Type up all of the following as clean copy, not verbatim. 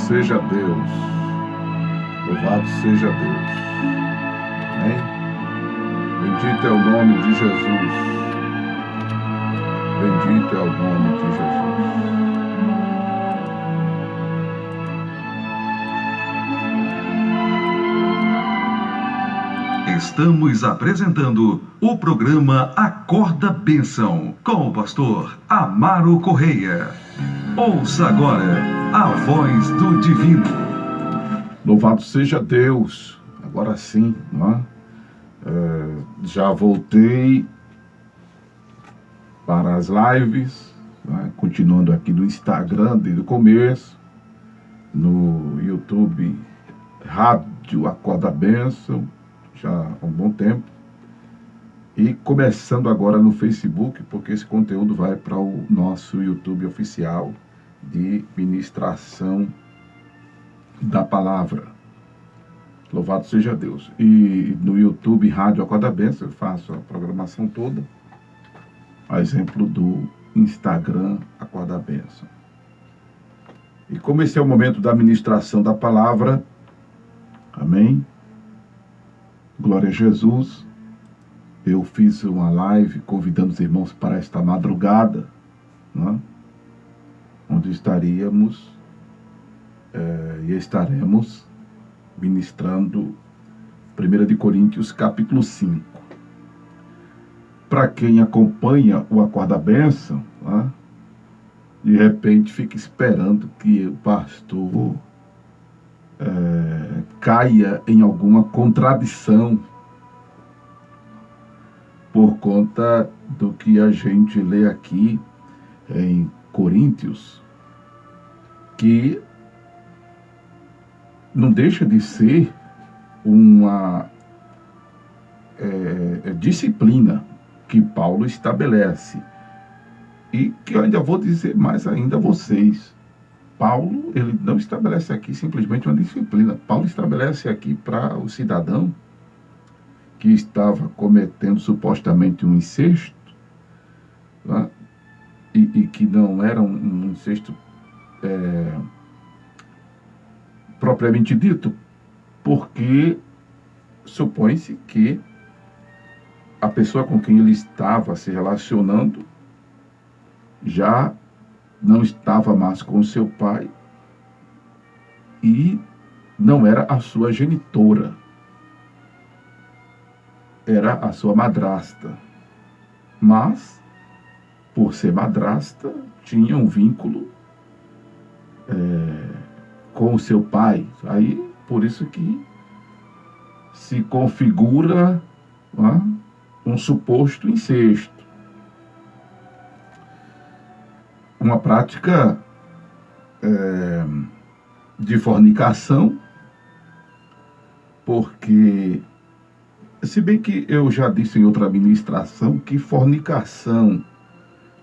seja Deus. Louvado seja Deus. Amém? Bendito é o nome de Jesus. Bendito é o nome de Jesus. Estamos apresentando o programa Acorda Bênção, com o pastor Amaro Correia. Ouça agora a voz do divino. Louvado seja Deus. Agora sim, não é? Já voltei para as lives, não é? Continuando aqui no Instagram desde o começo, no YouTube Rádio Acorda Bênção, já há um bom tempo, e começando agora no Facebook, porque esse conteúdo vai para o nosso YouTube oficial de ministração da palavra. Louvado seja Deus. E no YouTube Rádio Acorda Bênção eu faço a programação toda, a exemplo do Instagram Acorda Bênção. E como esse é o momento da ministração da palavra, amém? Glória a Jesus. Eu fiz uma live convidando os irmãos para esta madrugada, né? Onde estaríamos e estaremos ministrando 1 de Coríntios capítulo 5. Para quem acompanha o Acorda Bênção, né? De repente fica esperando que o pastor caia em alguma contradição por conta do que a gente lê aqui em Coríntios, que não deixa de ser uma disciplina que Paulo estabelece, e que eu ainda vou dizer mais ainda a vocês. Paulo, ele não estabelece aqui simplesmente uma disciplina. Paulo estabelece aqui para o cidadão que estava cometendo supostamente um incesto, né? E que não era um incesto propriamente dito, porque supõe-se que a pessoa com quem ele estava se relacionando já não estava mais com seu pai e não era a sua genitora, era a sua madrasta. Mas, por ser madrasta, tinha um vínculo com o seu pai. Aí, por isso que se configura, né, um suposto incesto. Uma prática de fornicação, porque, se bem que eu já disse em outra ministração que fornicação,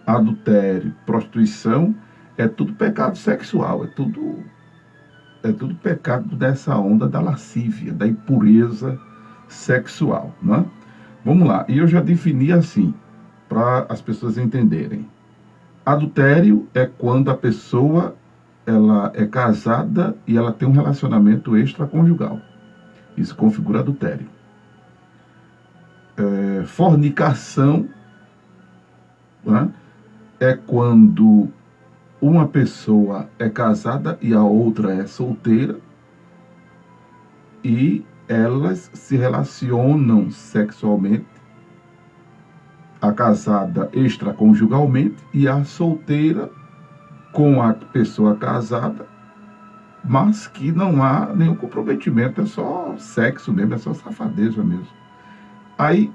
adultério, prostituição é tudo pecado sexual, é tudo pecado dessa onda da lascívia, da impureza sexual, né? Vamos lá, e eu já defini assim, para as pessoas entenderem. Adultério é quando a pessoa ela é casada e ela tem um relacionamento extraconjugal. Isso configura adultério. Fornicação, né, é quando uma pessoa é casada e a outra é solteira e elas se relacionam sexualmente, a casada extraconjugalmente e a solteira com a pessoa casada, mas que não há nenhum comprometimento, é só sexo mesmo, é só safadeza mesmo. Aí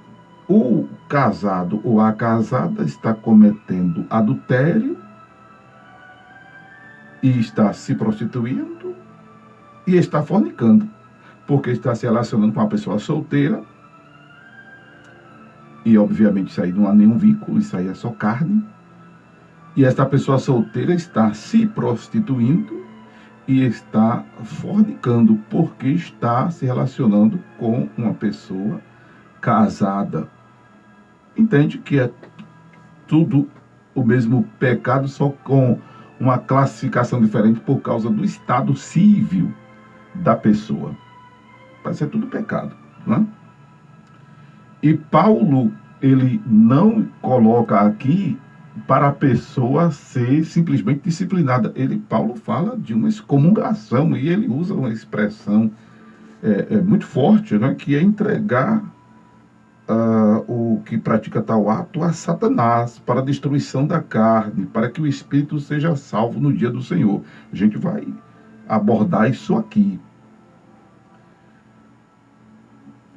o casado ou a casada está cometendo adultério e está se prostituindo e está fornicando, porque está se relacionando com uma pessoa solteira. E, obviamente, isso aí não há nenhum vínculo, isso aí é só carne. E esta pessoa solteira está se prostituindo e está fornicando, porque está se relacionando com uma pessoa casada. Entende que é tudo o mesmo pecado, só com uma classificação diferente por causa do estado civil da pessoa. Pode ser tudo pecado, né? E Paulo, ele não coloca aqui para a pessoa ser simplesmente disciplinada. Paulo fala de uma excomungação, e ele usa uma expressão muito forte, né, que é entregar o que pratica tal ato a Satanás, para a destruição da carne, para que o espírito seja salvo no dia do Senhor. A gente vai abordar isso aqui.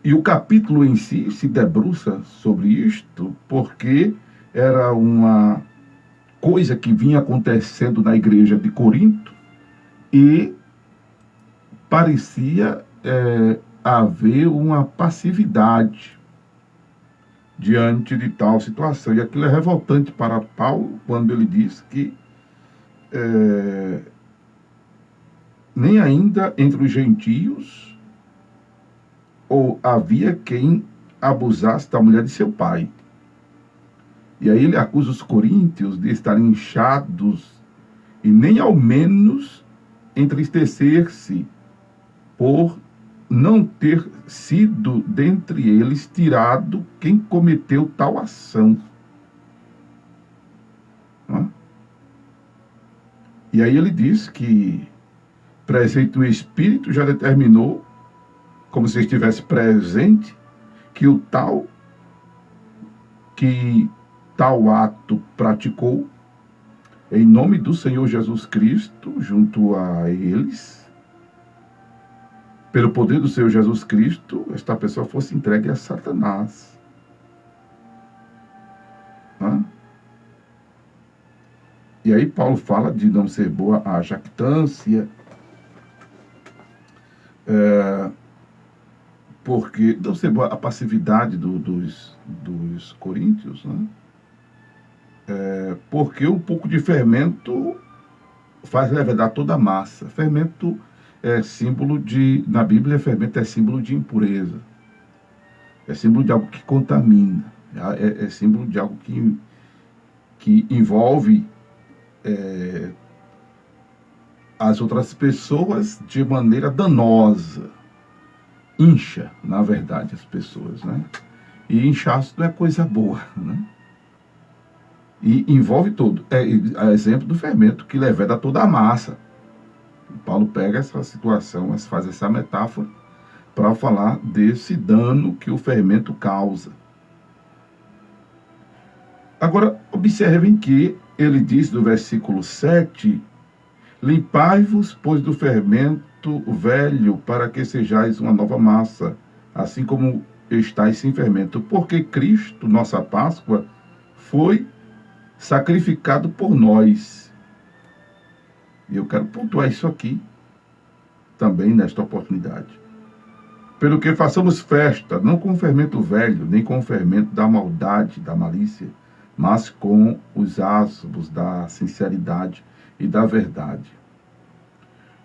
E o capítulo em si se debruça sobre isto, porque era uma coisa que vinha acontecendo na igreja de Corinto, e parecia haver uma passividade diante de tal situação. E aquilo é revoltante para Paulo, quando ele diz que nem ainda entre os gentios ou havia quem abusasse da mulher de seu pai. E aí ele acusa os coríntios de estarem inchados e nem ao menos entristecer-se por não ter sido dentre eles tirado quem cometeu tal ação. E aí ele diz que presente o Espírito já determinou, como se estivesse presente, que tal ato praticou em nome do Senhor Jesus Cristo junto a eles, pelo poder do Senhor Jesus Cristo, esta pessoa fosse entregue a Satanás. E aí Paulo fala de não ser boa a jactância, porque não ser boa a passividade dos coríntios, né? Porque um pouco de fermento faz levedar toda a massa. Fermento é símbolo na Bíblia, fermento é símbolo de impureza. É símbolo de algo que contamina. É símbolo de algo que envolve as outras pessoas de maneira danosa. Incha, na verdade, as pessoas, né? E inchaço não é coisa boa, né? E envolve tudo. É exemplo do fermento que leveda toda a massa. Paulo pega essa situação, faz essa metáfora para falar desse dano que o fermento causa. Agora, observem que ele diz no versículo 7, limpai-vos, pois, do fermento velho, para que sejais uma nova massa, assim como estáis sem fermento. Porque Cristo, nossa Páscoa, foi sacrificado por nós. E eu quero pontuar isso aqui, também nesta oportunidade. Pelo que façamos festa, não com o fermento velho, nem com o fermento da maldade, da malícia, mas com os asmos da sinceridade e da verdade.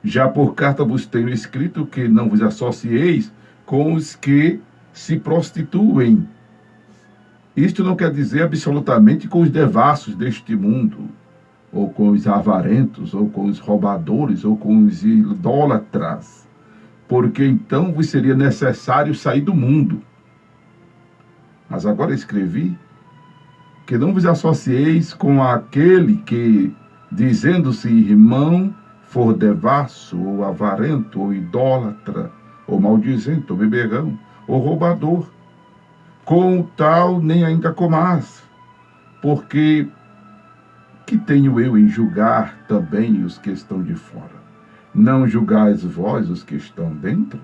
Já por carta vos tenho escrito que não vos associeis com os que se prostituem. Isto não quer dizer absolutamente com os devassos deste mundo, ou com os avarentos, ou com os roubadores, ou com os idólatras, porque então vos seria necessário sair do mundo. Mas agora escrevi que não vos associeis com aquele que, dizendo-se irmão, for devasso, ou avarento, ou idólatra, ou maldizente, ou beberrão, ou roubador. Com o tal nem ainda comás, porque que tenho eu em julgar também os que estão de fora? Não julgais vós os que estão dentro?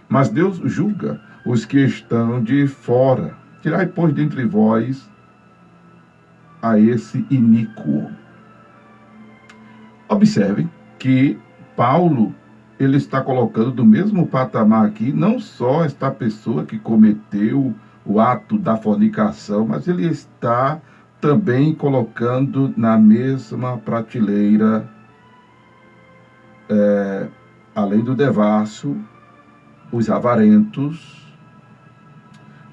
Mas Deus julga os que estão de fora. Tirai, pois, dentre vós a esse iníquo. Observem que Paulo, ele está colocando do mesmo patamar aqui, não só esta pessoa que cometeu o ato da fornicação, mas ele está também colocando na mesma prateleira, além do devasso, os avarentos,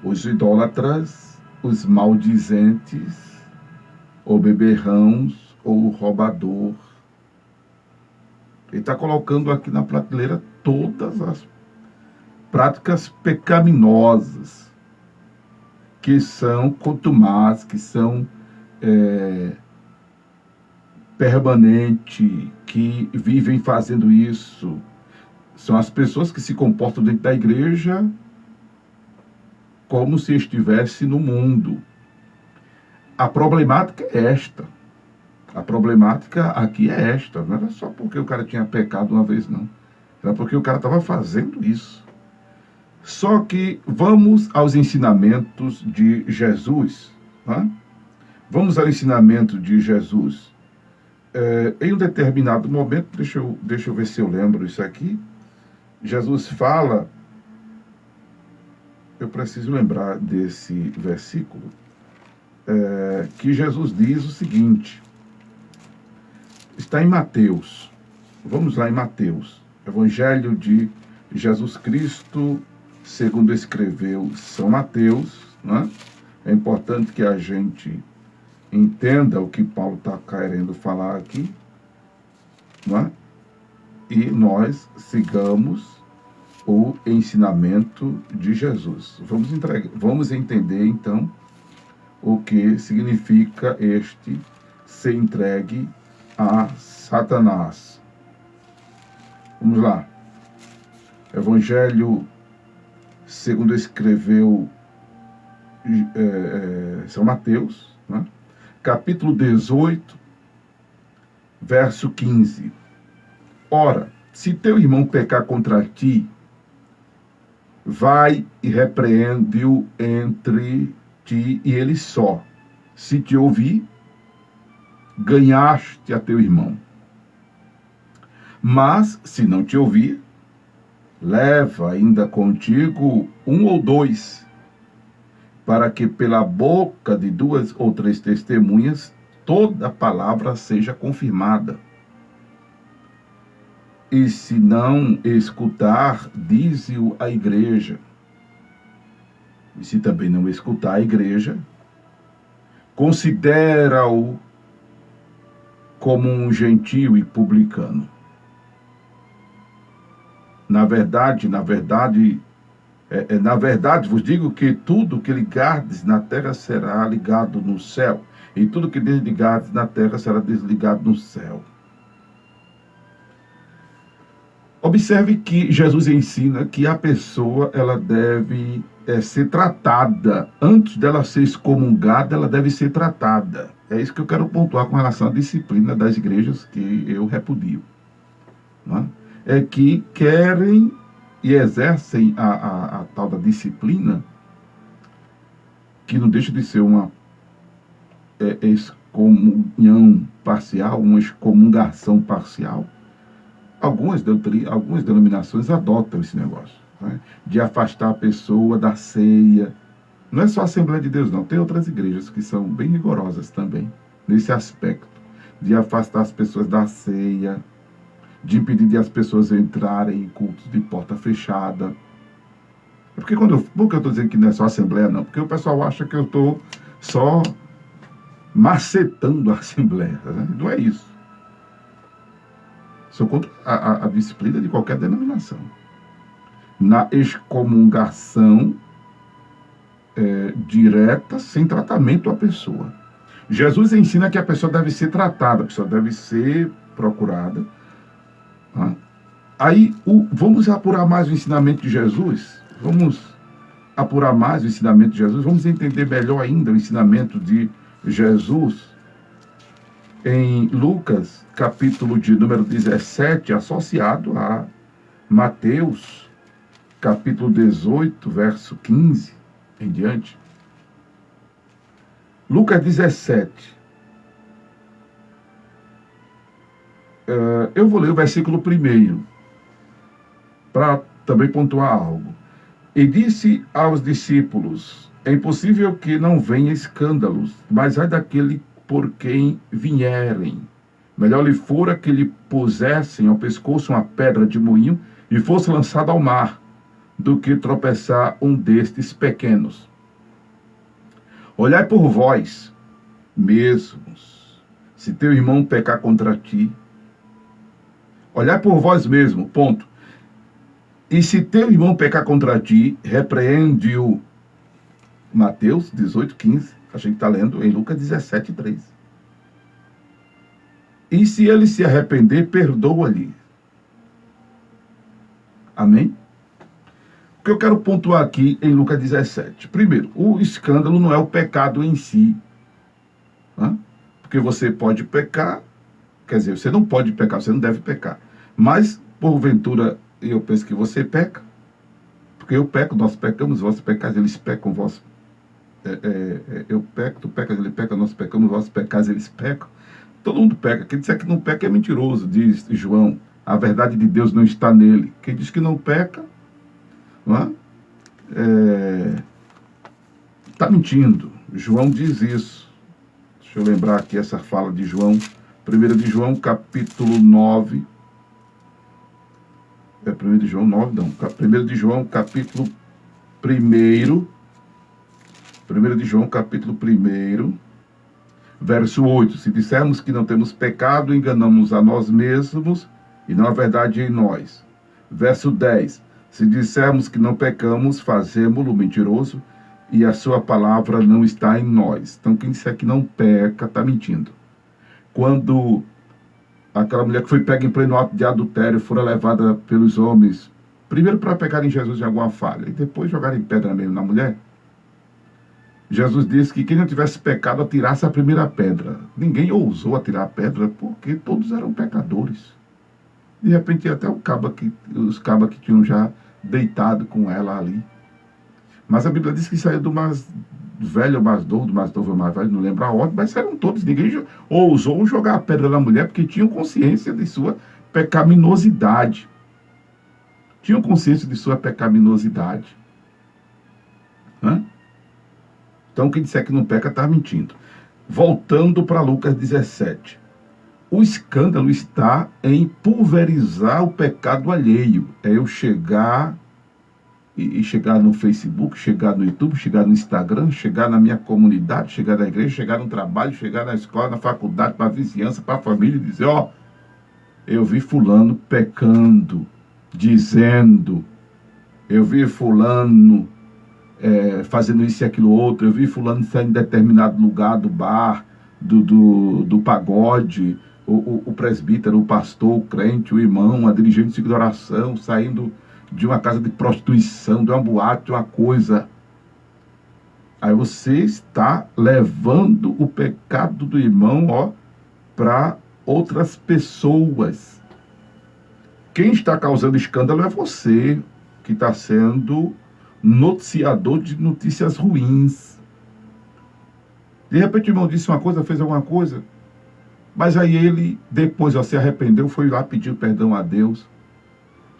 os idólatras, os maldizentes, ou beberrãos, ou o roubador. Ele está colocando aqui na prateleira todas as práticas pecaminosas que são contumazes, que são permanentes, que vivem fazendo isso. São as pessoas que se comportam dentro da igreja como se estivesse no mundo. A problemática é esta. A problemática aqui é esta. Não era só porque o cara tinha pecado uma vez, não. Era porque o cara estava fazendo isso. Só que vamos aos ensinamentos de Jesus. Né? Vamos ao ensinamento de Jesus. Em um determinado momento, deixa eu ver se eu lembro isso aqui. Jesus fala, eu preciso lembrar desse versículo, que Jesus diz o seguinte, está em Mateus, vamos lá em Mateus, Evangelho de Jesus Cristo, segundo escreveu São Mateus, né? É importante que a gente entenda o que Paulo está querendo falar aqui, né? E nós sigamos o ensinamento de Jesus. Vamos entender, então, o que significa ser entregue a Satanás. Vamos lá. Evangelho segundo escreveu São Mateus, né? Capítulo 18, verso 15. Ora, se teu irmão pecar contra ti, vai e repreende-o entre ti e ele só. Se te ouvir, ganhaste a teu irmão. Mas, se não te ouvir, leva ainda contigo um ou dois, para que pela boca de 2 ou 3 testemunhas toda palavra seja confirmada. E se não escutar, dize-o à igreja. E se também não escutar a igreja, considera-o como um gentio e publicano. Na verdade, vos digo que tudo que ligardes na terra será ligado no céu, e tudo que desligardes na terra será desligado no céu. Observe que Jesus ensina que a pessoa ela deve ser tratada. Antes dela ser excomungada, ela deve ser tratada. É isso que eu quero pontuar com relação à disciplina das igrejas que eu repudio. Não é? É que querem e exercem a tal da disciplina, que não deixa de ser uma excomunhão parcial, uma excomungação parcial. Algumas denominações adotam esse negócio, né? De afastar a pessoa da ceia. Não é só a Assembleia de Deus, não. Tem outras igrejas que são bem rigorosas também, nesse aspecto, de afastar as pessoas da ceia, de impedir de as pessoas entrarem em cultos de porta fechada. Por que eu estou dizendo que não é só Assembleia, não? Porque o pessoal acha que eu estou só macetando a Assembleia, né? Não é isso. Sou contra a disciplina de qualquer denominação. Na excomungação direta, sem tratamento à pessoa. Jesus ensina que a pessoa deve ser tratada, a pessoa deve ser procurada. Tá? Aí, vamos apurar mais o ensinamento de Jesus? Vamos apurar mais o ensinamento de Jesus? Vamos entender melhor ainda o ensinamento de Jesus em Lucas, capítulo de número 17, associado a Mateus, capítulo 18, verso 15 em diante. Lucas 17. Eu vou ler o versículo 1, para também pontuar algo. E disse aos discípulos, é impossível que não venha escândalos, mas ai daquele por quem vierem. Melhor lhe fora que lhe pusessem ao pescoço uma pedra de moinho e fosse lançado ao mar, do que tropeçar um destes pequenos. Olhai por vós mesmos, Se teu irmão pecar contra ti, olhai por vós mesmo, ponto. E se teu irmão pecar contra ti, repreende-o. Mateus 18:15. A gente está lendo em Lucas 17:3. E se ele se arrepender, perdoa-lhe. Amém? O que eu quero pontuar aqui em Lucas 17. Primeiro, o escândalo não é o pecado em si. Porque você pode pecar, quer dizer, você não pode pecar, você não deve pecar. Mas, porventura, eu penso que você peca. Porque eu peco, nós pecamos, vós pecais, eles pecam, vós. Eu peco, tu pecas, ele peca, nós pecamos, vós pecais, eles pecam. Todo mundo peca. Quem disser que não peca é mentiroso, diz João. A verdade de Deus não está nele. Quem diz que não peca, está mentindo. João diz isso. Deixa eu lembrar aqui essa fala de João. 1 de João, capítulo 9. 1 de João 9, não. 1 de João, capítulo 1. 1 de João, capítulo 1, verso 8. Se dissermos que não temos pecado, enganamos a nós mesmos e não a verdade em nós. Verso 10. Se dissermos que não pecamos, fazemo-lo mentiroso e a sua palavra não está em nós. Então, quem disser que não peca, está mentindo. Quando aquela mulher que foi pega em pleno ato de adultério fora levada pelos homens, primeiro para pegarem Jesus em alguma falha, e depois jogarem pedra mesmo na mulher, Jesus disse que quem não tivesse pecado atirasse a primeira pedra. Ninguém ousou atirar a pedra porque todos eram pecadores. De repente, até os cabas que tinham já deitado com ela ali. Mas a Bíblia diz que saiu do mais velho, mais novo, mais velho, não lembro a ordem, mas saíram todos. Ninguém ousou jogar a pedra na mulher porque tinham consciência de sua pecaminosidade. Tinham consciência de sua pecaminosidade. Então, quem disser que não peca está mentindo. Voltando para Lucas 17. O escândalo está em pulverizar o pecado alheio. É eu chegar no Facebook, chegar no YouTube, chegar no Instagram, chegar na minha comunidade, chegar na igreja, chegar no trabalho, chegar na escola, na faculdade, para a vizinhança, para a família e dizer, eu vi fulano pecando, dizendo, eu vi fulano fazendo isso e aquilo outro, eu vi fulano saindo em determinado lugar do bar, do pagode, o presbítero, o pastor, o crente, o irmão, a dirigente de oração, saindo de uma casa de prostituição, de uma boate, de uma coisa. Aí você está levando o pecado do irmão para outras pessoas. Quem está causando escândalo é você, que está sendo noticiador de notícias ruins. De repente o irmão disse uma coisa, fez alguma coisa, mas aí ele, depois se arrependeu, foi lá pedir perdão a Deus.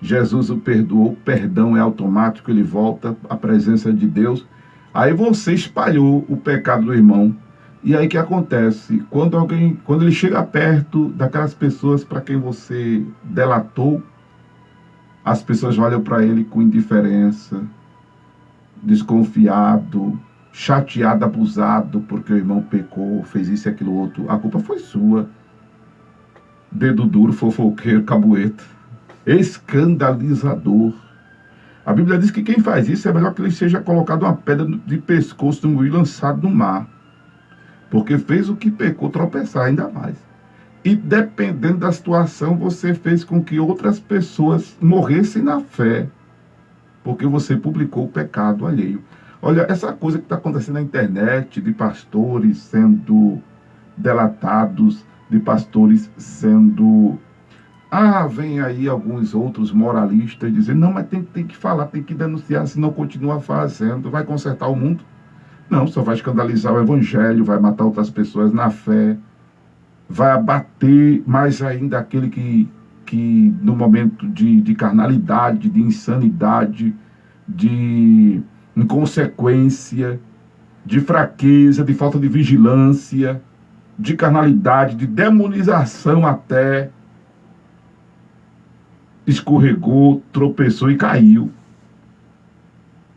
Jesus o perdoou, perdão é automático, ele volta à presença de Deus. Aí você espalhou o pecado do irmão. E aí o que acontece? Quando ele chega perto daquelas pessoas para quem você delatou, as pessoas olham para ele com indiferença, desconfiado, chateado, abusado, porque o irmão pecou, fez isso e aquilo outro. A culpa foi sua. Dedo duro, fofoqueiro, cabueta. Escandalizador. A Bíblia diz que quem faz isso é melhor que ele seja colocado uma pedra de pescoço no moinho e lançado no mar. Porque fez o que pecou tropeçar ainda mais. E dependendo da situação, você fez com que outras pessoas morressem na fé. Porque você publicou o pecado alheio. Olha, essa coisa que está acontecendo na internet, de pastores sendo delatados, de pastores sendo... vem aí alguns outros moralistas dizendo, não, mas tem que falar, tem que denunciar, senão continua fazendo, vai consertar o mundo. Não, só vai escandalizar o evangelho, vai matar outras pessoas na fé, vai abater mais ainda aquele que no momento de carnalidade, de insanidade, de inconsequência, de fraqueza, de falta de vigilância, de carnalidade, de demonização até, escorregou, tropeçou e caiu.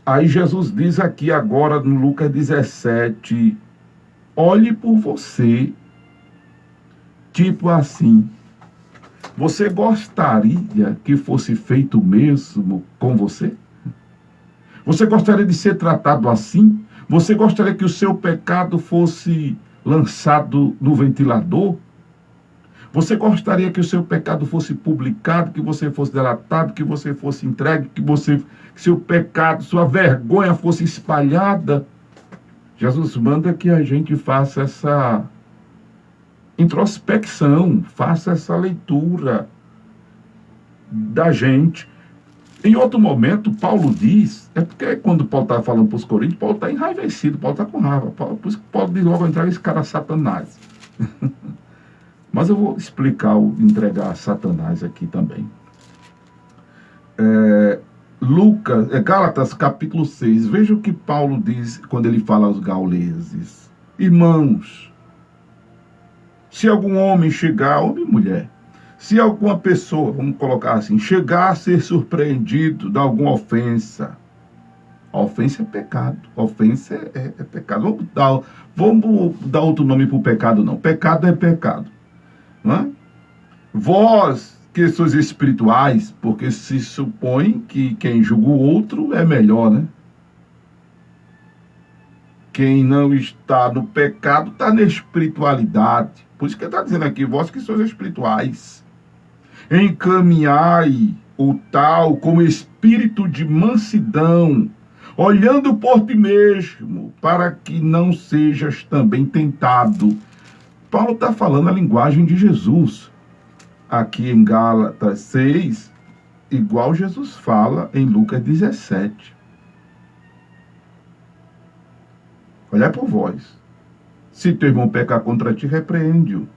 Aí Jesus diz aqui agora no Lucas 17, olhe por você, Tipo assim, você gostaria que fosse feito o mesmo com você? Você gostaria de ser tratado assim? Você gostaria que o seu pecado fosse lançado no ventilador? Você gostaria que o seu pecado fosse publicado, que você fosse delatado, que você fosse entregue, que seu pecado, sua vergonha fosse espalhada? Jesus manda que a gente faça essa introspecção, faça essa leitura da gente. Em outro momento, Paulo diz, é porque quando Paulo está falando para os Coríntios, Paulo está enraivecido, Paulo está com raiva. Por isso que Paulo diz logo entrar esse cara Satanás. Mas eu vou explicar entregar Satanás aqui também. Gálatas capítulo 6, veja o que Paulo diz quando ele fala aos gauleses. Irmãos, se algum homem chegar, homem e mulher, se alguma pessoa, vamos colocar assim, chegar a ser surpreendido de alguma ofensa, a ofensa é pecado, ofensa é pecado. Vamos dar outro nome para o pecado, não. Pecado é pecado. Não é? Vós, que sois espirituais, porque se supõe que quem julga o outro é melhor, né? Quem não está no pecado está na espiritualidade. Por isso que ele está dizendo aqui, vós que sois espirituais, encaminhai o tal como espírito de mansidão, olhando por ti mesmo, para que não sejas também tentado. Paulo está falando a linguagem de Jesus, aqui em Gálatas 6, igual Jesus fala em Lucas 17. Olha por vós. Se teu irmão pecar contra ti, repreende-o.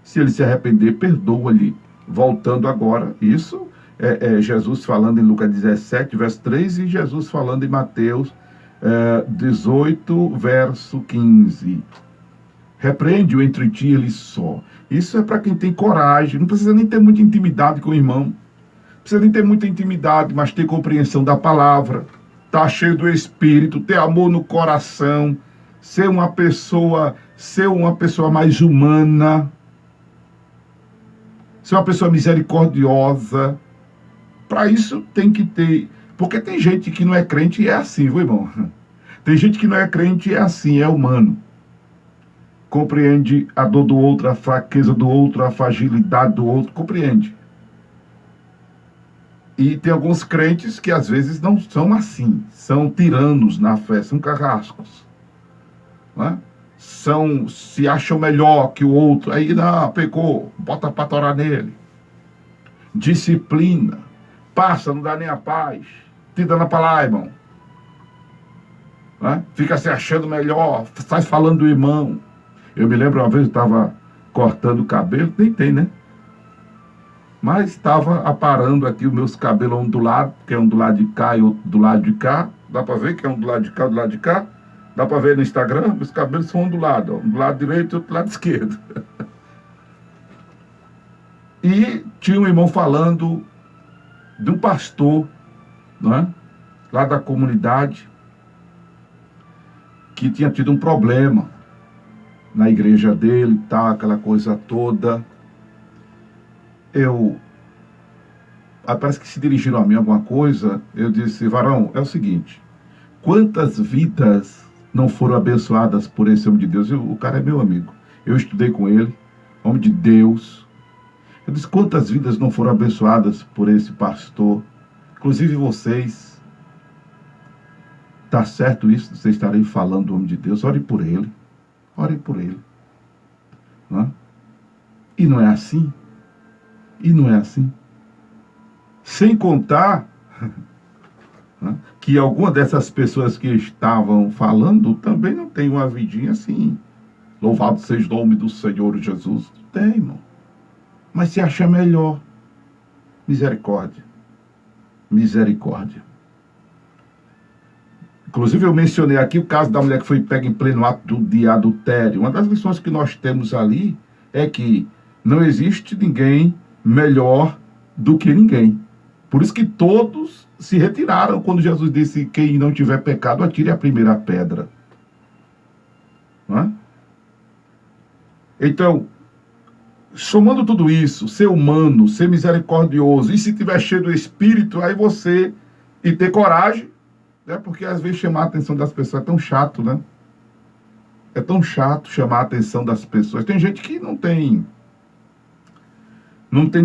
Se ele se arrepender, perdoa-lhe. Voltando agora, isso é Jesus falando em Lucas 17, verso 3, e Jesus falando em Mateus 18, verso 15. Repreende-o entre ti e ele só. Isso é para quem tem coragem. Não precisa nem ter muita intimidade com o irmão. Não precisa nem ter muita intimidade, mas ter compreensão da palavra. Estar cheio do Espírito, ter amor no coração. Ser uma pessoa mais humana. Ser uma pessoa misericordiosa. Para isso tem que ter... Porque tem gente que não é crente e é assim, viu, irmão? Tem gente que não é crente e é assim, é humano. Compreende a dor do outro, a fraqueza do outro, a fragilidade do outro, compreende. E tem alguns crentes que às vezes não são assim, são tiranos na fé, são carrascos. Não é? Se acham melhor que o outro, aí não, pecou, bota para torar nele. Disciplina, passa, não dá nem a paz, te dando para lá, irmão. Não é? Fica se achando melhor, sai falando do irmão. Eu me lembro uma vez, eu estava cortando o cabelo, nem tem, né? Mas estava aparando aqui os meus cabelos ondulados, que é um do lado de cá e outro do lado de cá. Dá para ver que é um do lado de cá, do lado de cá? Dá para ver no Instagram? Meus cabelos são ondulados, um do lado direito e outro do lado esquerdo. E tinha um irmão falando de um pastor, não é? Lá da comunidade, que tinha tido um problema na igreja dele, tá, aquela coisa toda. Parece que se dirigiram a mim alguma coisa, eu disse, varão, é o seguinte, quantas vidas não foram abençoadas por esse homem de Deus? O cara é meu amigo, eu estudei com ele, homem de Deus. Eu disse, quantas vidas não foram abençoadas por esse pastor? Inclusive vocês. Tá certo isso, vocês estarem falando do homem de Deus, ore por ele. Ore por ele. Não é? E não é assim. E não é assim. Sem contar que alguma dessas pessoas que estavam falando também não tem uma vidinha assim. Louvado seja o nome do Senhor Jesus. Tem, irmão. Mas se acha melhor. Misericórdia. Misericórdia. Inclusive eu mencionei aqui o caso da mulher que foi pega em pleno ato de adultério. Uma das lições que nós temos ali é que não existe ninguém melhor do que ninguém. Por isso que todos se retiraram quando Jesus disse, quem não tiver pecado, atire a primeira pedra. Não é? Então, somando tudo isso, ser humano, ser misericordioso, e se tiver cheio do Espírito, aí você, e ter coragem, né? Porque às vezes chamar a atenção das pessoas é tão chato, né? É tão chato chamar a atenção das pessoas. Tem gente que não tem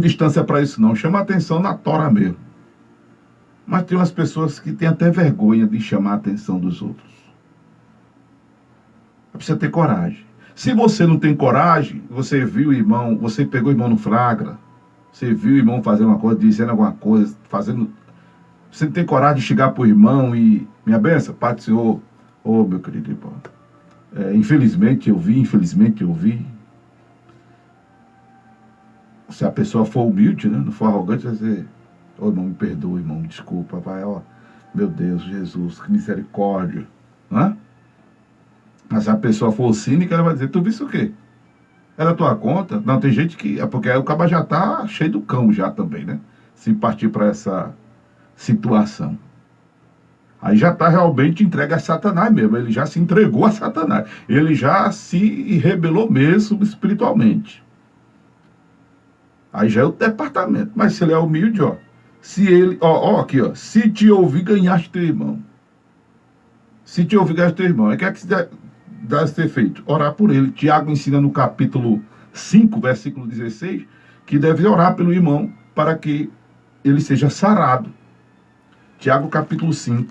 distância para isso não, chama a atenção na tora mesmo. Mas tem umas pessoas que têm até vergonha de chamar a atenção dos outros. Precisa ter coragem. Se você não tem coragem, você viu o irmão, você pegou o irmão no flagra, você viu o irmão fazendo uma coisa, dizendo alguma coisa, fazendo... Você não tem coragem de chegar para o irmão e... Minha benção, Pai do Senhor. Ô, meu querido irmão. Infelizmente eu vi. Se a pessoa for humilde, né, não for arrogante, vai dizer... Ô, irmão, me perdoa, irmão, me desculpa, vai, ó. Meu Deus, Jesus, que misericórdia. Hã? Mas se a pessoa for cínica, ela vai dizer, tu viste o quê? É da tua conta? Não, tem gente que... É porque o cara já tá cheio do cão já também, né? Se partir para essa situação. Aí já tá realmente entregue a Satanás mesmo. Ele já se entregou a Satanás. Ele já se rebelou mesmo espiritualmente. Aí já é o departamento. Mas se ele é humilde, ó. Se ele... Ó, aqui, ó. Se te ouvir, ganhaste teu irmão. Se te ouvir, ganhaste teu irmão. Aí o que é que se deve ser feito? Orar por ele. Tiago ensina no capítulo 5, versículo 16, que deve orar pelo irmão para que ele seja sarado. Tiago capítulo 5.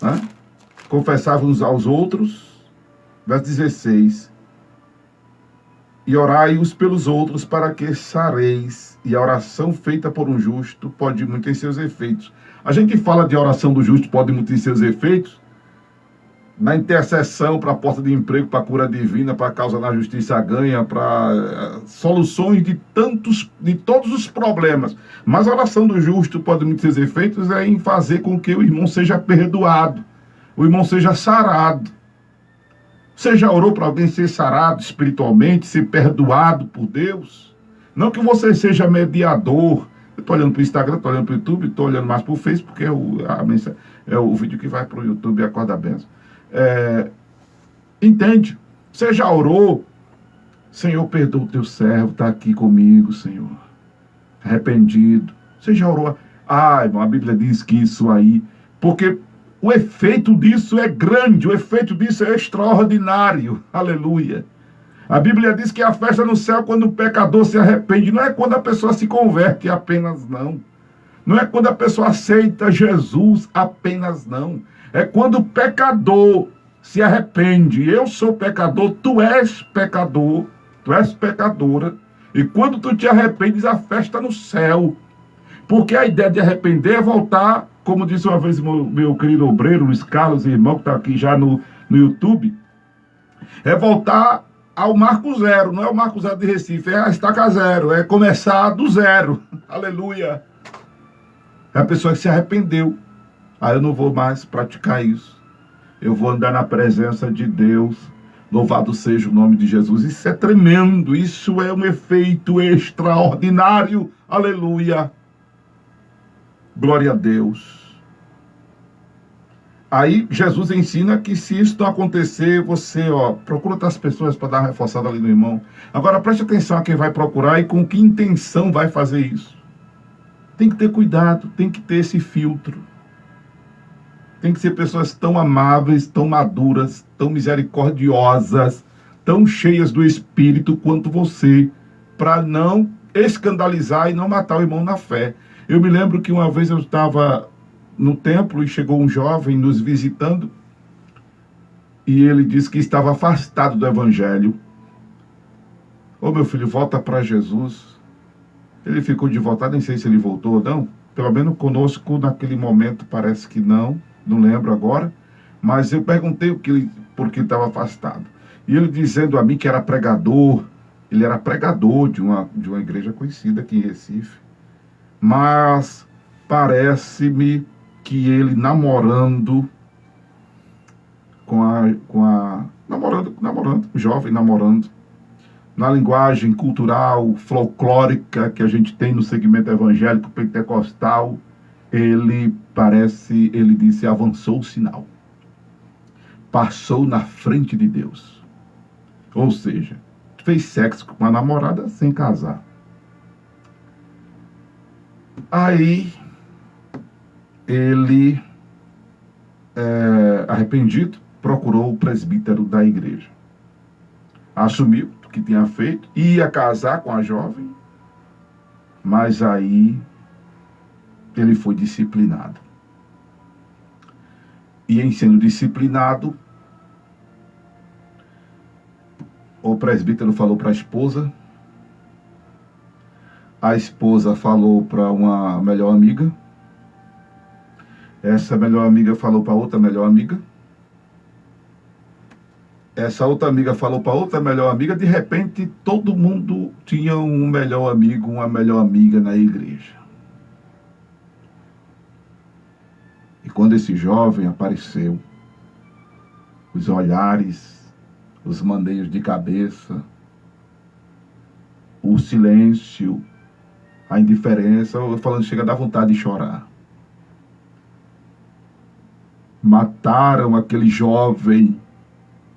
Né? Confessai uns aos outros, verso 16. E orai uns pelos outros para que sareis. E a oração feita por um justo pode muito em seus efeitos. A gente fala de oração do justo pode muito em seus efeitos. Na intercessão para a porta de emprego, para a cura divina, para a causa na justiça ganha, para soluções de todos os problemas. Mas a oração do justo pode muito seus efeitos é em fazer com que o irmão seja perdoado, o irmão seja sarado. Você já orou para alguém ser sarado espiritualmente, ser perdoado por Deus? Não que você seja mediador. Eu estou olhando para o Instagram, estou olhando para o YouTube, estou olhando mais para o Facebook, porque é o vídeo que vai para o YouTube, a Acorda Benção. Entende? Você já orou? Senhor, perdoa o teu servo, está aqui comigo, Senhor. Arrependido. Você já orou? Irmão, a Bíblia diz que isso aí... Porque o efeito disso é grande, o efeito disso é extraordinário. Aleluia. A Bíblia diz que a festa no céu quando o pecador se arrepende. Não é quando a pessoa se converte apenas, não. Não é quando a pessoa aceita Jesus apenas, não. É quando o pecador se arrepende. Eu sou pecador, tu és pecador, tu és pecadora. E quando tu te arrependes, a festa no céu. Porque a ideia de arrepender é voltar, como disse uma vez meu querido obreiro, Luiz Carlos, irmão, que está aqui já no YouTube, é voltar ao marco zero. Não é o marco zero de Recife, é a estaca zero, é começar do zero. Aleluia. É a pessoa que se arrependeu. Eu não vou mais praticar isso. Eu vou andar na presença de Deus. Louvado seja o nome de Jesus. Isso é tremendo. Isso é um efeito extraordinário. Aleluia. Glória a Deus. Aí Jesus ensina que se isso não acontecer, você procura outras pessoas para dar uma reforçada ali no irmão. Agora preste atenção a quem vai procurar e com que intenção vai fazer isso. Tem que ter cuidado, tem que ter esse filtro. Tem que ser pessoas tão amáveis, tão maduras, tão misericordiosas, tão cheias do Espírito quanto você, para não escandalizar e não matar o irmão na fé. Eu me lembro que uma vez eu estava no templo e chegou um jovem nos visitando e ele disse que estava afastado do Evangelho. Meu filho, volta para Jesus. Ele ficou de voltar, nem sei se ele voltou ou não. Pelo menos conosco naquele momento parece que não lembro agora. Mas eu perguntei por que estava afastado. E ele dizendo a mim que era pregador. Ele era pregador de uma igreja conhecida aqui em Recife. Mas parece-me que ele namorando, jovem namorando, na linguagem cultural, folclórica que a gente tem no segmento evangélico pentecostal, ele disse, avançou o sinal. Passou na frente de Deus. Ou seja, fez sexo com a namorada sem casar. Aí, ele, arrependido, procurou o presbítero da igreja. Assumiu o que tinha feito, ia casar com a jovem, mas aí ele foi disciplinado. E em sendo disciplinado, o presbítero falou para a esposa falou para uma melhor amiga, essa melhor amiga falou para outra melhor amiga, essa outra amiga falou para outra melhor amiga, de repente todo mundo tinha um melhor amigo, uma melhor amiga na igreja. E quando esse jovem apareceu, os olhares, os maneios de cabeça, o silêncio, a indiferença, eu falando, chega a dar vontade de chorar. Mataram aquele jovem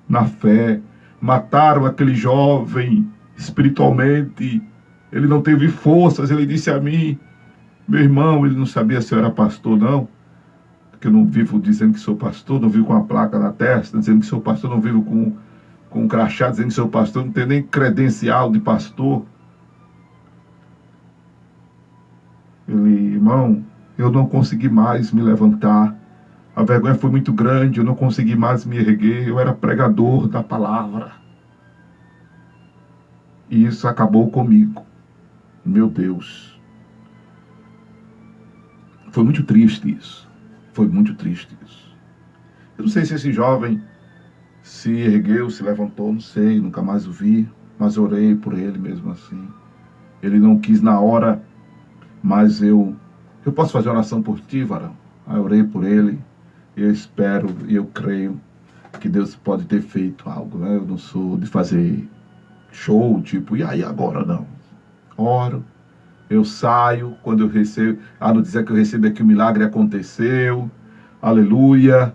na fé, mataram aquele jovem espiritualmente, ele não teve forças. Ele disse a mim, meu irmão, ele não sabia se eu era pastor não, porque eu não vivo dizendo que sou pastor, não vivo com a placa na testa, dizendo que sou pastor, não vivo com um crachá dizendo que sou pastor, não tenho nem credencial de pastor. Ele, irmão, eu não consegui mais me levantar, a vergonha foi muito grande, eu não consegui mais me erguer, eu era pregador da palavra. E isso acabou comigo. Meu Deus. Foi muito triste isso. Foi muito triste isso. Eu não sei se esse jovem se ergueu, se levantou, não sei, nunca mais o vi, mas orei por ele mesmo assim. Ele não quis na hora, mas eu posso fazer oração por ti, varão? Aí eu orei por ele, eu espero e eu creio que Deus pode ter feito algo, né? Eu não sou de fazer show, tipo, e aí agora não. Oro, eu saio, quando eu recebo, não dizer que eu recebi aqui o milagre aconteceu, aleluia,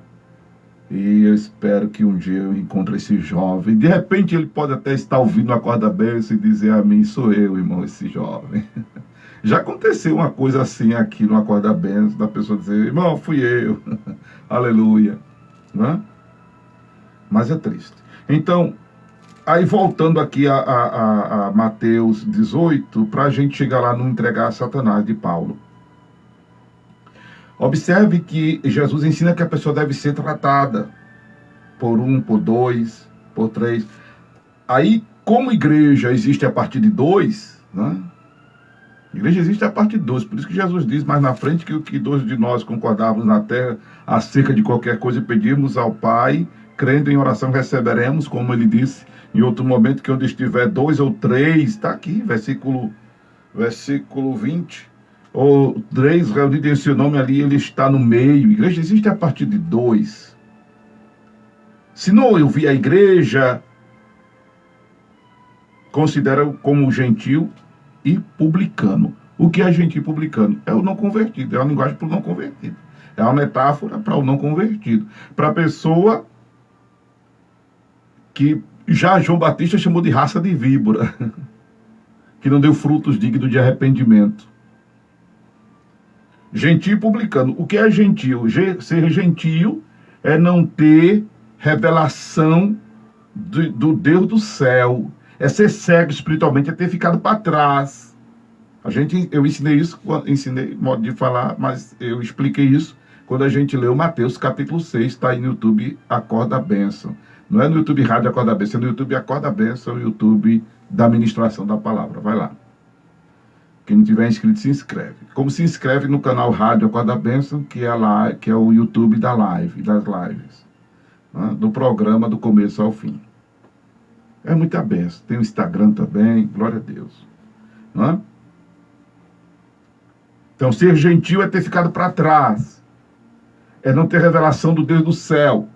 e eu espero que um dia eu encontre esse jovem. De repente ele pode até estar ouvindo a corda bênção e dizer a mim, sou eu, irmão, esse jovem. Já aconteceu uma coisa assim aqui no Acorda Bênção, da pessoa dizer, irmão, fui eu, aleluia, né? Mas é triste. Então, aí voltando aqui a Mateus 18, para a gente chegar lá no entregar a Satanás de Paulo. Observe que Jesus ensina que a pessoa deve ser tratada por 1, por 2, por 3. Aí, como igreja existe a partir de 2, né? A igreja existe a partir de 2, por isso que Jesus diz mais na frente que o que 2 de nós concordávamos na terra acerca de qualquer coisa pedimos ao Pai, crendo em oração receberemos, como ele disse em outro momento, que onde estiver 2 ou 3, está aqui, versículo 20, ou 3 reunidos em seu nome, ali ele está no meio. A igreja existe a partir de 2. Se não eu vi a igreja, considera como gentil e publicano. O que é gentil e publicano? É o não convertido, é uma linguagem para o não convertido. É uma metáfora para o não convertido. Para a pessoa que já João Batista chamou de raça de víbora, que não deu frutos dignos de arrependimento. Gentil e publicano. O que é gentil? Ser gentil é não ter revelação do Deus do céu. É ser cego espiritualmente, é ter ficado para trás. Eu ensinei isso, modo de falar, mas eu expliquei isso quando a gente leu Mateus capítulo 6, está aí no YouTube Acorda Bênção. Não é no YouTube Rádio Acorda Bênção, é no YouTube Acorda Bênção, o YouTube da ministração da palavra. Vai lá. Quem não tiver inscrito, se inscreve. Como se inscreve no canal Rádio Acorda Bênção, que é o YouTube das lives, né? Do programa do começo ao fim. É muita bênção. Tem o Instagram também, glória a Deus. Não é? Então, ser gentil é ter ficado para trás. É não ter revelação do Deus do céu.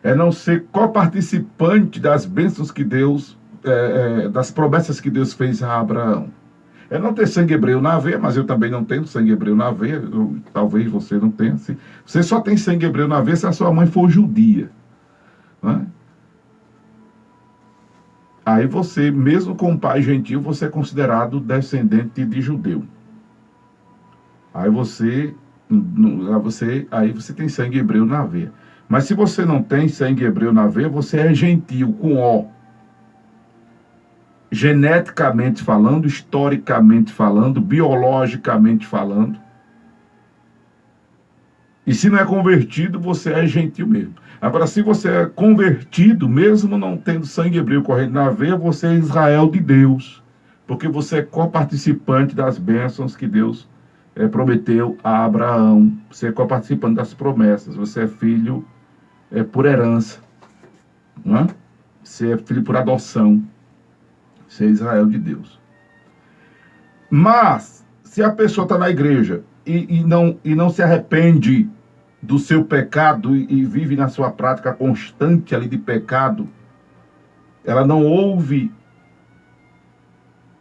É não ser coparticipante das bênçãos que Deus, das promessas que Deus fez a Abraão. É não ter sangue hebreu na veia, mas eu também não tenho sangue hebreu na veia. Talvez você não tenha. Você só tem sangue hebreu na veia se a sua mãe for judia. Não é? aí você, mesmo com pai gentil, você é considerado descendente de judeu. Aí você tem sangue hebreu na veia. Mas se você não tem sangue hebreu na veia, você é gentil, com O. Geneticamente falando, historicamente falando, biologicamente falando. E se não é convertido, você é gentil mesmo. Agora, se você é convertido, mesmo não tendo sangue hebreu correndo na veia, você é Israel de Deus. Porque você é coparticipante das bênçãos que Deus prometeu a Abraão. Você é coparticipante das promessas. Você é filho por herança. Não é? Você é filho por adoção. Você é Israel de Deus. Mas, se a pessoa está na igreja e não se arrepende do seu pecado e vive na sua prática constante ali de pecado, ela não ouve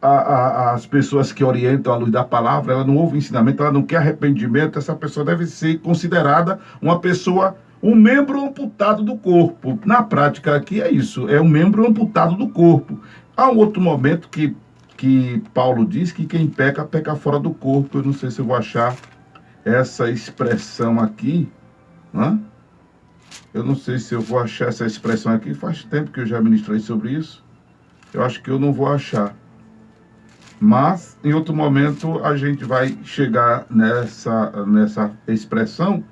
as pessoas que orientam à luz da palavra, ela não ouve ensinamento, ela não quer arrependimento, essa pessoa deve ser considerada uma pessoa, um membro amputado do corpo. Na prática aqui é isso, é um membro amputado do corpo. Há um outro momento que Paulo diz que quem peca, peca fora do corpo. Eu não sei se eu vou achar essa expressão aqui, né? Eu não sei se eu vou achar essa expressão aqui, faz tempo que eu já ministrei sobre isso, eu acho que eu não vou achar. Mas, em outro momento, a gente vai chegar nessa expressão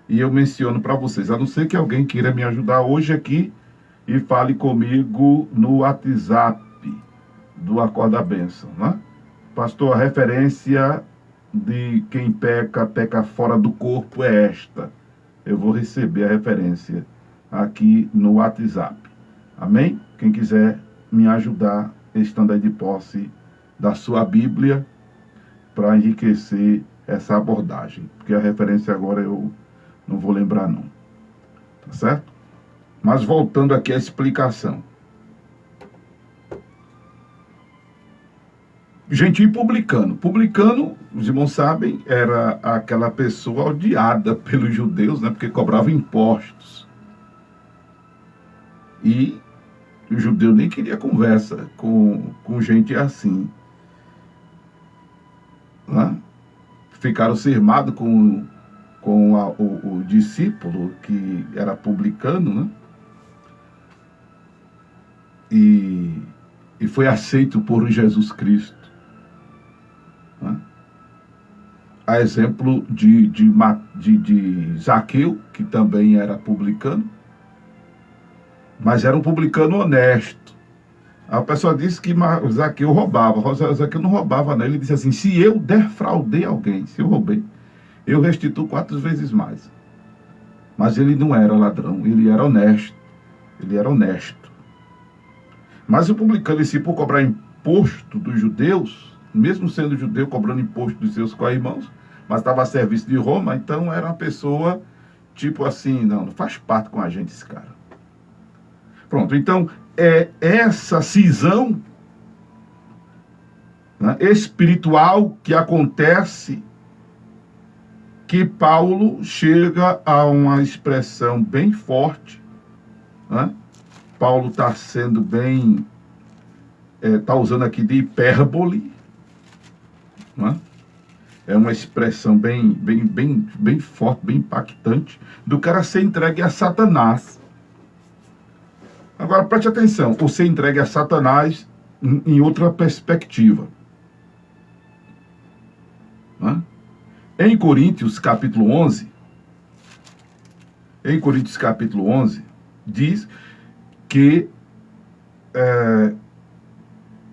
e eu menciono para vocês. A não ser que alguém queira me ajudar hoje aqui e fale comigo no WhatsApp do Acorda Bênção, né? Pastor, a referência de quem peca, peca fora do corpo é esta. Eu vou receber a referência aqui no WhatsApp. Amém? Quem quiser me ajudar, estando aí de posse da sua Bíblia, para enriquecer essa abordagem. Porque a referência agora eu não vou lembrar não. Tá certo? Mas voltando aqui à explicação. Gentil e publicano. Publicano, os irmãos sabem, era aquela pessoa odiada pelos judeus, né? Porque cobrava impostos. E o judeu nem queria conversa com gente assim. Né? Ficaram cismados com o discípulo que era publicano, né? E foi aceito por Jesus Cristo. Né? A exemplo de Zaqueu, que também era publicano, mas era um publicano honesto. A pessoa disse que Zaqueu roubava. Zaqueu não roubava, né? Ele disse assim: se eu defraudei alguém, se eu roubei, eu restituo 4 vezes mais. Mas ele não era ladrão, ele era honesto. Ele era honesto. Mas o publicano, em si, por cobrar imposto dos judeus, mesmo sendo judeu, cobrando imposto dos seus co-irmãos, mas estava a serviço de Roma, então era uma pessoa, tipo assim, não faz parte com a gente esse cara. Pronto, então, é essa cisão, né, espiritual que acontece, que Paulo chega a uma expressão bem forte, né? Paulo está sendo bem, está usando aqui de hipérbole, né? É uma expressão bem forte, bem impactante, do cara ser entregue a Satanás. Agora, preste atenção, o ser entregue a Satanás em outra perspectiva. Né? Em Coríntios, capítulo 11, diz que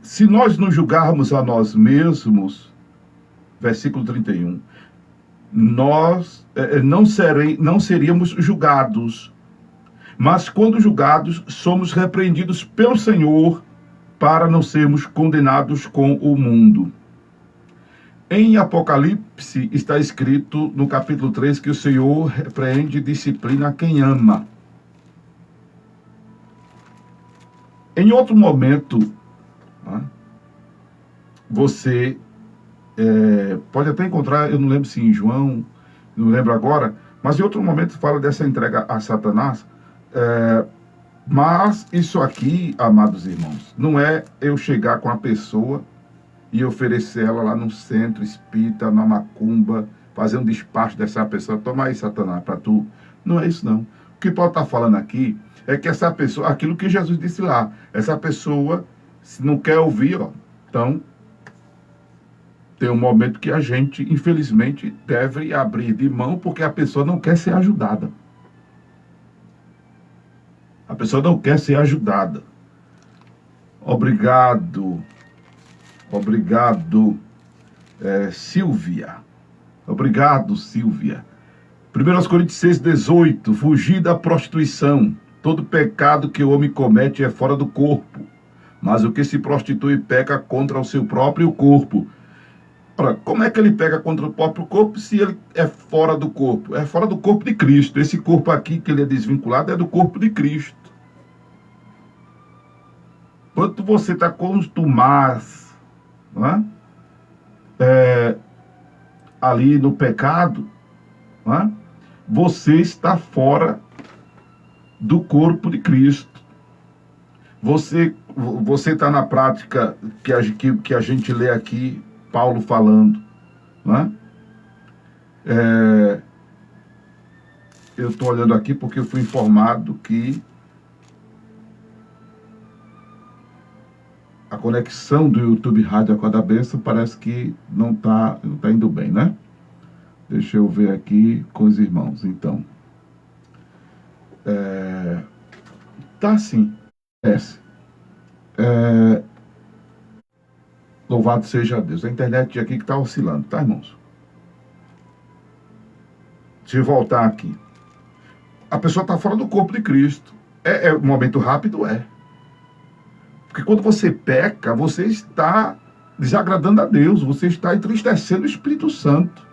se nós nos julgarmos a nós mesmos, versículo 31, nós não seríamos julgados, mas quando julgados, somos repreendidos pelo Senhor para não sermos condenados com o mundo. Em Apocalipse está escrito no capítulo 3 que o Senhor repreende e disciplina quem ama. Em outro momento, né, você pode até encontrar, eu não lembro se em João, não lembro agora, mas em outro momento fala dessa entrega a Satanás. Mas isso aqui, amados irmãos, não é eu chegar com a pessoa e oferecer ela lá no centro espírita, na macumba, fazer um despacho dessa pessoa, toma aí, Satanás, para tu. Não é isso, não. O que Paulo está falando aqui é que essa pessoa, aquilo que Jesus disse lá, essa pessoa, se não quer ouvir, ó, então tem um momento que a gente, infelizmente, deve abrir de mão porque a pessoa não quer ser ajudada. A pessoa não quer ser ajudada. Obrigado. Obrigado, Silvia. Obrigado, Silvia. 1 Coríntios 6,18. Fugir da prostituição. Todo pecado que o homem comete é fora do corpo. Mas o que se prostitui peca contra o seu próprio corpo. Ora, como é que ele pega contra o próprio corpo se ele é fora do corpo? É fora do corpo de Cristo. Esse corpo aqui que ele é desvinculado é do corpo de Cristo. Quando você está acostumado, não é? Ali no pecado, não é? Você está fora do corpo de Cristo. Você está na prática que a gente lê aqui, Paulo falando, não é? Eu estou olhando aqui porque eu fui informado que a conexão do YouTube Rádio Acorda Bênção parece que não tá indo bem, né? Deixa eu ver aqui com os irmãos, então. Tá sim. Louvado seja Deus. A internet aqui que tá oscilando, tá, irmãos? Deixa eu voltar aqui. A pessoa tá fora do corpo de Cristo. É um momento rápido, é. Porque quando você peca, você está desagradando a Deus, você está entristecendo o Espírito Santo.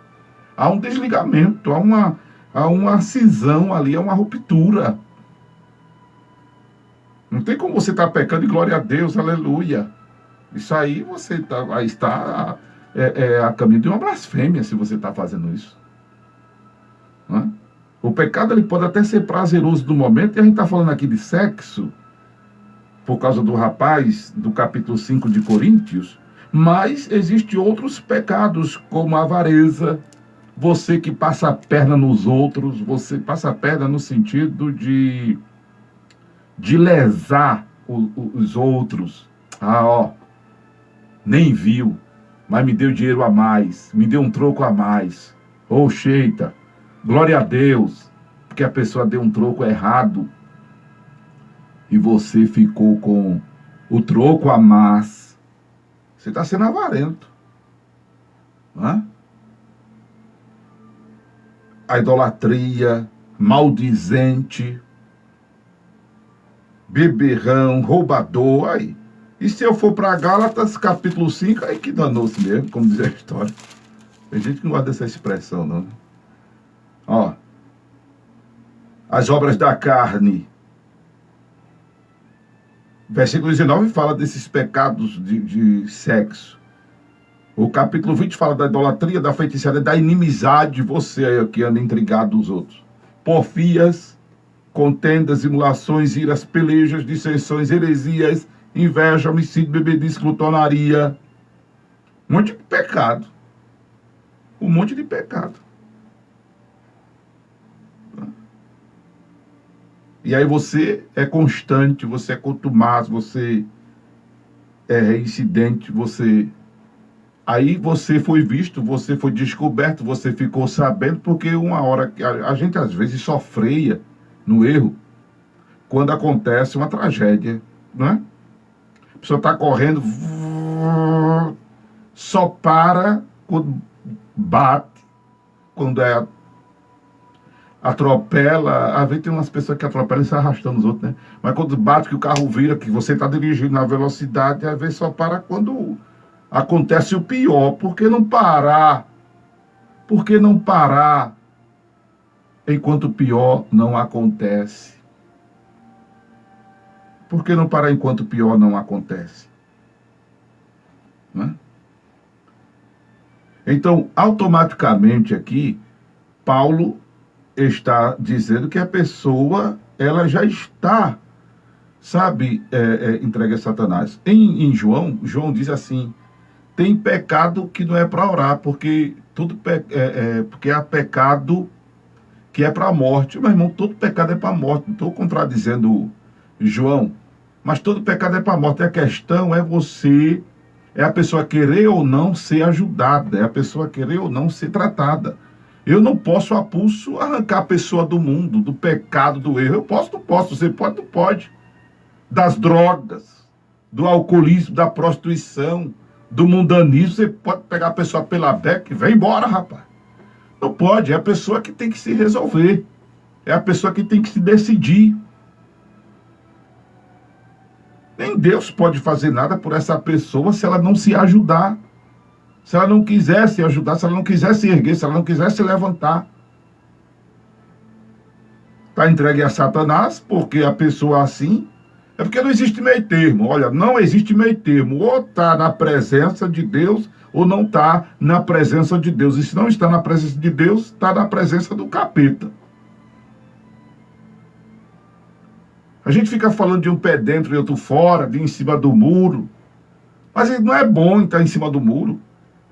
Há um desligamento, há uma cisão ali, há uma ruptura. Não tem como você estar pecando e glória a Deus, aleluia. Isso aí você está a caminho de uma blasfêmia se você está fazendo isso. Não é? O pecado ele pode até ser prazeroso no momento, e a gente está falando aqui de sexo, por causa do rapaz do capítulo 5 de Coríntios, mas existem outros pecados, como a avareza, você que passa a perna nos outros, você passa a perna no sentido de lesar os outros. Nem viu, mas me deu dinheiro a mais, me deu um troco a mais. Cheita, glória a Deus, porque a pessoa deu um troco errado, e você ficou com o troco a mais, você está sendo avarento. Não é? A idolatria, maldizente, beberrão, roubador, aí. E se eu for para Gálatas, capítulo 5, aí que danou-se mesmo, como diz a história. Tem gente que não gosta dessa expressão, não. As obras da carne. Versículo 19 fala desses pecados de sexo. O capítulo 20 fala da idolatria, da feitiçaria, da inimizade, você aí que anda intrigado dos outros. Porfias, contendas, simulações, iras, pelejas, dissensões, heresias, inveja, homicídio, bebedice, glutonaria. Um monte de pecado. Um monte de pecado. E aí você é constante, você é contumaz, você é reincidente, aí você foi visto, você foi descoberto, você ficou sabendo, porque uma hora que a gente às vezes só freia no erro quando acontece uma tragédia, não é? A pessoa está correndo, só para quando bate, quando atropela. Às vezes tem umas pessoas que atropelam e se arrastando os outros, né? Mas quando bate, que o carro vira, que você está dirigindo na velocidade, às vezes só para quando acontece o pior. Por que não parar? Por que não parar enquanto o pior não acontece? Por que não parar enquanto o pior não acontece? Não é? Então, automaticamente aqui, Paulo está dizendo que a pessoa, ela já está sabe, entregue a Satanás. Em João diz assim, tem pecado que não é para orar, porque porque há pecado que é para a morte. Meu irmão, todo pecado é para a morte. Não estou contradizendo João, mas todo pecado é para a morte. A questão é a pessoa querer ou não ser ajudada, é a pessoa querer ou não ser tratada. Eu não posso a pulso arrancar a pessoa do mundo, do pecado, do erro. Eu posso, não posso. Você pode, não pode. Das drogas, do alcoolismo, da prostituição, do mundanismo. Você pode pegar a pessoa pela beca e vem embora, rapaz. Não pode. É a pessoa que tem que se resolver. É a pessoa que tem que se decidir. Nem Deus pode fazer nada por essa pessoa se ela não se ajudar. Se ela não quiser se ajudar, se ela não quiser se erguer, se ela não quiser se levantar. Está entregue a Satanás, porque a pessoa assim... É porque não existe meio termo. Olha, não existe meio termo. Ou está na presença de Deus, ou não está na presença de Deus. E se não está na presença de Deus, está na presença do capeta. A gente fica falando de um pé dentro e outro fora, de em cima do muro. Mas não é bom estar em cima do muro.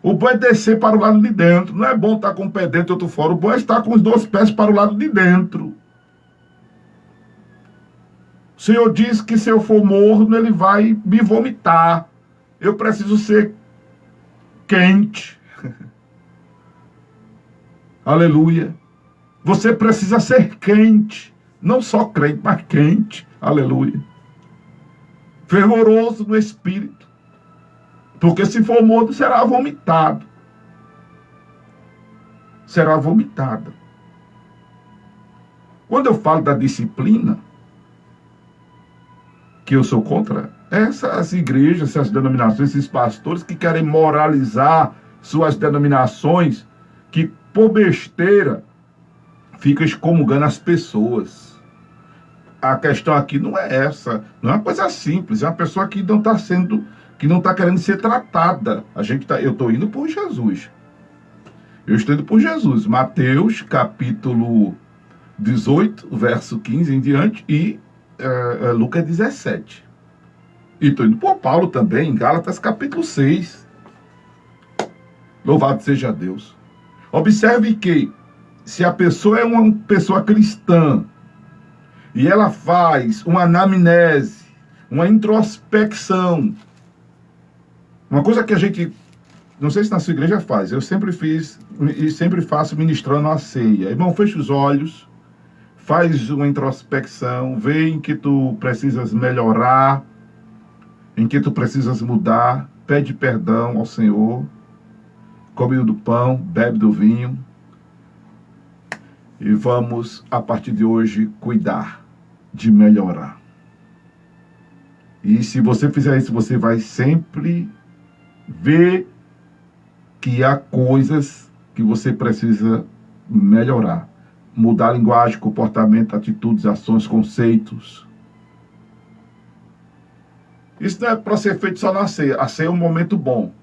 O bom é descer para o lado de dentro. Não é bom estar com um pé dentro e outro fora. O bom é estar com os dois pés para o lado de dentro. O Senhor diz que se eu for morno, Ele vai me vomitar. Eu preciso ser quente. Aleluia. Você precisa ser quente. Não só crente, mas quente. Aleluia. Fervoroso no espírito. Porque se for morno, será vomitado. Será vomitada. Quando eu falo da disciplina, que eu sou contra, essas igrejas, essas denominações, esses pastores que querem moralizar suas denominações, que por besteira fica excomungando as pessoas. A questão aqui não é essa, não é uma coisa simples, é uma pessoa que não está sendo, que não está querendo ser tratada. Eu estou indo por Jesus. Eu estou indo por Jesus. Mateus, capítulo 18, verso 15 em diante, e Lucas 17. E estou indo por Paulo também, em Gálatas, capítulo 6. Louvado seja Deus. Observe que, se a pessoa é uma pessoa cristã, e ela faz uma anamnese, uma introspecção, uma coisa que a gente, não sei se na sua igreja faz, eu sempre fiz e sempre faço ministrando a ceia. Irmão, fecha os olhos, faz uma introspecção, vê em que tu precisas melhorar, em que tu precisas mudar, pede perdão ao Senhor, come do pão, bebe do vinho, e vamos, a partir de hoje, cuidar de melhorar. E se você fizer isso, você vai sempre ver que há coisas que você precisa melhorar. Mudar a linguagem, comportamento, atitudes, ações, conceitos. Isso não é para ser feito só na ceia. A ceia é um momento bom,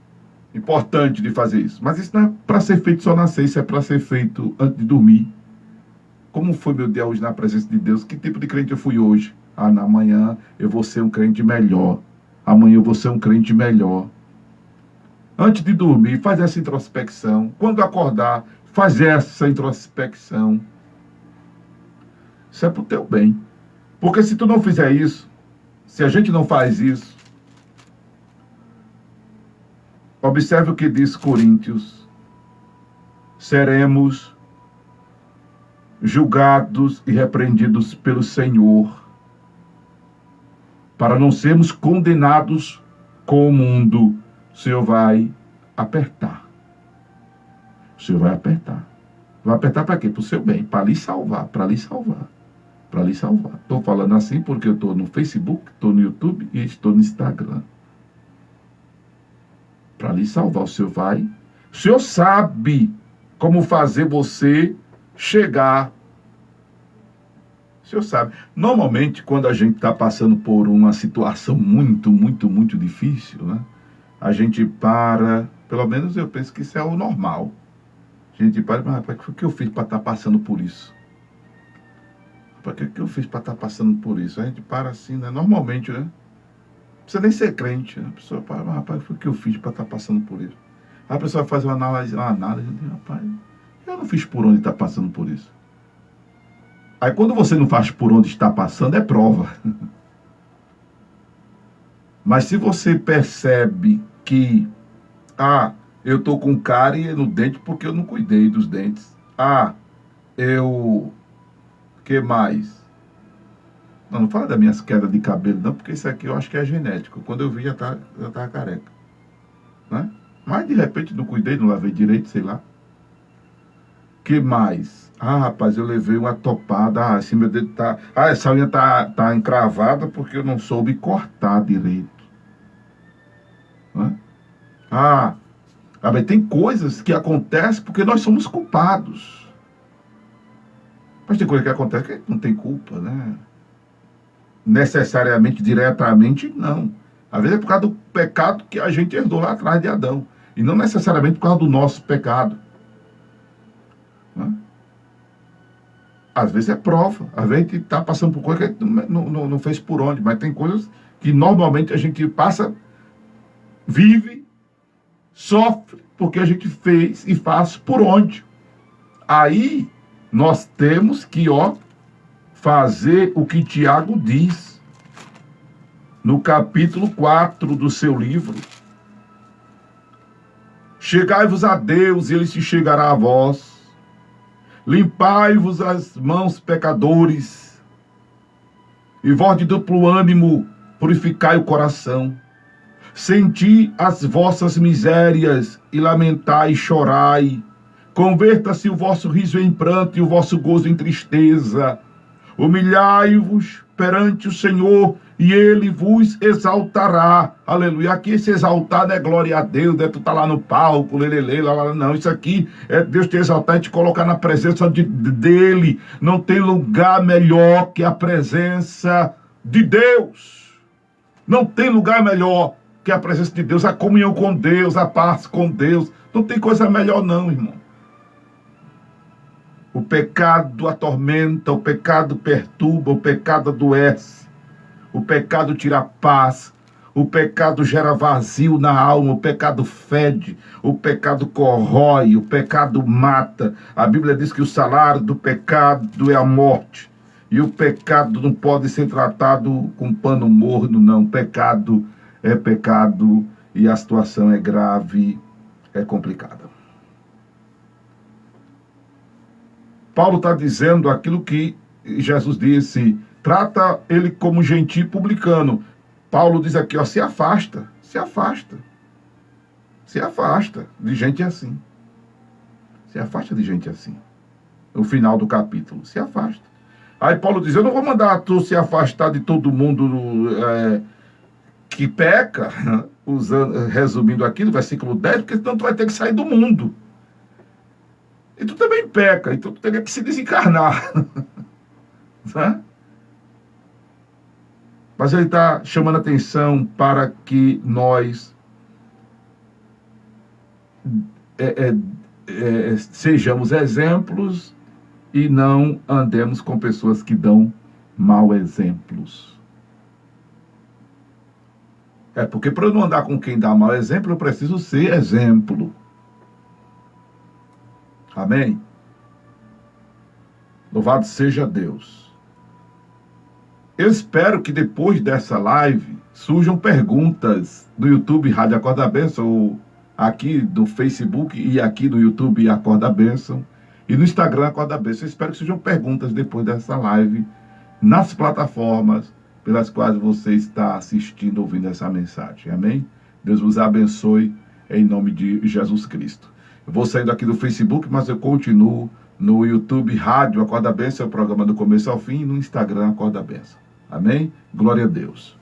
importante de fazer isso. Mas isso não é para ser feito só na ceia, isso é para ser feito antes de dormir. Como foi meu dia hoje na presença de Deus? Que tipo de crente eu fui hoje? Amanhã eu vou ser um crente melhor. Amanhã eu vou ser um crente melhor. Antes de dormir, faz essa introspecção. Quando acordar, faz essa introspecção. Isso é para o teu bem. Porque se tu não fizer isso, se a gente não faz isso, observe o que diz Coríntios. Seremos julgados e repreendidos pelo Senhor, para não sermos condenados com o mundo. O Senhor vai apertar. O Senhor vai apertar. Vai apertar para quê? Para o seu bem, para lhe salvar, para lhe salvar, para lhe salvar. Estou falando assim porque eu estou no Facebook, estou no YouTube e estou no Instagram. Para lhe salvar, o Senhor vai. O Senhor sabe como fazer você chegar. O Senhor sabe. Normalmente, quando a gente está passando por uma situação muito, muito, muito difícil, né? A gente para, pelo menos eu penso que isso é o normal. A gente para, mas o que eu fiz para estar passando por isso? Por que eu fiz para estar passando por isso? A gente para assim, né? Normalmente, né? Não precisa nem ser crente. Né? A pessoa para, rapaz, foi o que eu fiz para estar passando por isso? Aí a pessoa faz uma análise, rapaz, eu não fiz por onde está passando por isso. Aí quando você não faz por onde está passando, é prova. Mas se você percebe que, eu estou com cárie no dente porque eu não cuidei dos dentes. Que mais? Não fala das minhas quedas de cabelo, não, porque isso aqui eu acho que é genético. Quando eu vi, já tava careca. Né? Mas de repente não cuidei, não lavei direito, sei lá. Que mais? Rapaz, eu levei uma topada. Esse meu dedo tá. Essa unha tá encravada porque eu não soube cortar direito. Né? Mas tem coisas que acontecem porque nós somos culpados. Mas tem coisa que acontece que não tem culpa, né? Necessariamente, diretamente, não. Às vezes é por causa do pecado que a gente herdou lá atrás de Adão. E não necessariamente por causa do nosso pecado. Né? Às vezes é prova. Às vezes a gente está passando por coisa que a gente não fez por onde. Mas tem coisas que normalmente a gente passa, vive, sofre, porque a gente fez e faz por onde. Aí nós temos que, fazer o que Tiago diz no capítulo 4 do seu livro. Chegai-vos a Deus e ele se chegará a vós. Limpai-vos as mãos, pecadores, e vós de duplo ânimo purificai o coração. Senti as vossas misérias e lamentai e chorai. Converta-se o vosso riso em pranto e o vosso gozo em tristeza. Humilhai-vos perante o Senhor e ele vos exaltará. Aleluia. Aqui se exaltar não é glória a Deus, tu tá lá no palco, não. Isso aqui é Deus te exaltar e te colocar na presença dele. Não tem lugar melhor que a presença de Deus. Não tem lugar melhor que a presença de Deus, a comunhão com Deus, a paz com Deus. Não tem coisa melhor não, irmão. O pecado atormenta, o pecado perturba, o pecado adoece, o pecado tira a paz, o pecado gera vazio na alma, o pecado fede, o pecado corrói, o pecado mata. A Bíblia diz que o salário do pecado é a morte. E o pecado não pode ser tratado com pano morno, não. Pecado é pecado e a situação é grave, é complicada. Paulo está dizendo aquilo que Jesus disse, trata ele como gentio publicano. Paulo diz aqui, se afasta de gente assim. Se afasta de gente assim. No final do capítulo, se afasta. Aí Paulo diz, eu não vou mandar tu se afastar de todo mundo que peca, resumindo aqui no versículo 10, porque senão tu vai ter que sair do mundo. E tu também peca, então tu teria que se desencarnar. Né? Mas ele está chamando a atenção para que nós sejamos exemplos e não andemos com pessoas que dão mau exemplos. Porque para eu não andar com quem dá mau exemplo, eu preciso ser exemplo. Amém? Louvado seja Deus. Eu espero que depois dessa live surjam perguntas do YouTube Rádio Acorda Bênção, ou aqui do Facebook e aqui do YouTube Acorda Bênção, e no Instagram Acorda Bênção. Eu espero que surjam perguntas depois dessa live nas plataformas pelas quais você está assistindo, ouvindo essa mensagem. Amém? Deus vos abençoe em nome de Jesus Cristo. Eu vou saindo aqui do Facebook, mas eu continuo no YouTube Rádio Acorda Bênção, é o programa do começo ao fim, e no Instagram Acorda Bênção. Amém? Glória a Deus.